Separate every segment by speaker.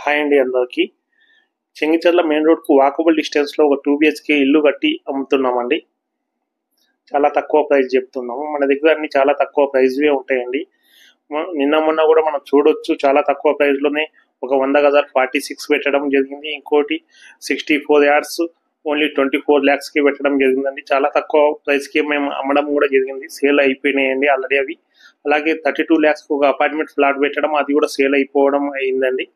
Speaker 1: Hi అండి అందరికీ. Chengicherla main రోడ్కు walkable డిస్టెన్స్లో ఒక 2 BHK ఇల్లు కట్టి అమ్ముతున్నామండి. చాలా తక్కువ ప్రైస్ చెప్తున్నాము. మన దగ్గర అన్ని చాలా తక్కువ ప్రైస్వే ఉంటాయండి. నిన్న మొన్న కూడా మనం చూడొచ్చు, చాలా తక్కువ ప్రైస్లోనే ఒక 100 గజాలు 46 పెట్టడం జరిగింది. ఇంకోటి 64 యార్డ్స్ ఓన్లీ 24 lakhsకి పెట్టడం జరిగిందండి. చాలా తక్కువ ప్రైస్కి మేము అమ్మడం కూడా జరిగింది. సేల్ అయిపోయినాయండి ఆల్రెడీ అవి. అలాగే 32 lakhsకి ఒక అపార్ట్మెంట్ ఫ్లాట్ పెట్టడం, అది కూడా సేల్ అయిపోవడం అయిందండి.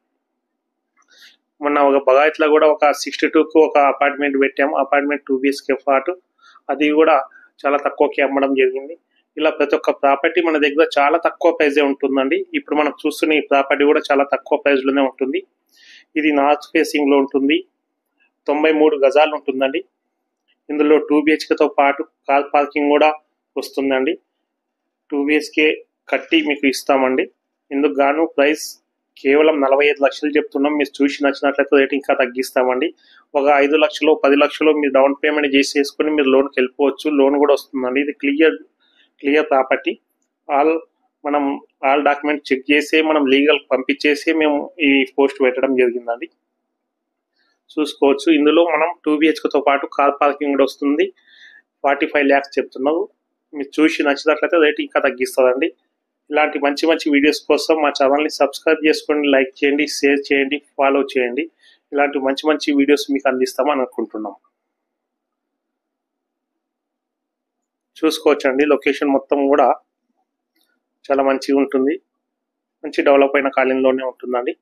Speaker 1: మొన్న ఒక బగాయత్లో కూడా ఒక 62కు ఒక అపార్ట్మెంట్ పెట్టాము. అపార్ట్మెంట్ 2 BHK ఫ్లాట్, అది కూడా చాలా తక్కువకి అమ్మడం జరిగింది. ఇలా ప్రతి ఒక్క ప్రాపర్టీ మన దగ్గర చాలా తక్కువ ప్రైజే ఉంటుందండి. ఇప్పుడు మనం చూస్తున్న ఈ ప్రాపర్టీ కూడా చాలా తక్కువ ప్రైస్లోనే ఉంటుంది. ఇది నార్త్ ఫేసింగ్లో ఉంటుంది. 93 గజాలు ఉంటుందండి. ఇందులో 2 BHKతో పాటు కార్ పార్కింగ్ కూడా వస్తుందండి. 2 BHK కట్టి మీకు ఇస్తామండి. ఇందుకు గాను ప్రైస్ కేవలం 45 లక్షలు చెప్తున్నాం. మీరు చూసి నచ్చినట్లయితే రేట్ ఇంకా తగ్గిస్తామండి. ఒక 5 లక్షలు 10 లక్షలు మీరు డౌన్ పేమెంట్ చేసేసుకొని మీరు లోన్కి వెళ్ళిపోవచ్చు. లోన్ కూడా వస్తుందండి. ఇది క్లియర్ ప్రాపర్టీ. మనం ఆల్ డాక్యుమెంట్ చెక్ చేసి మనం లీగల్ పంపించేసి మేము ఈ పోస్ట్ పెట్టడం జరిగిందండి. చూసుకోవచ్చు. ఇందులో మనం 2 BHKతో పాటు కార్ పార్కింగ్ కూడా వస్తుంది. 45 lakhs చెప్తున్నాము. మీరు చూసి నచ్చినట్లయితే రేట్ ఇంకా తగ్గిస్తుందండి. ఇలాంటి మంచి మంచి వీడియోస్ కోసం మా ఛానల్ని సబ్స్క్రైబ్ చేసుకోండి, లైక్ చేయండి, షేర్ చేయండి, ఫాలో చేయండి. ఇలాంటి మంచి మంచి వీడియోస్ మీకు అందిస్తామని అనుకుంటున్నాం. చూసుకోవచ్చండి, లొకేషన్ మొత్తం కూడా చాలా మంచిగా ఉంటుంది. మంచి డెవలప్ అయిన కాలనీలోనే ఉంటుందండి.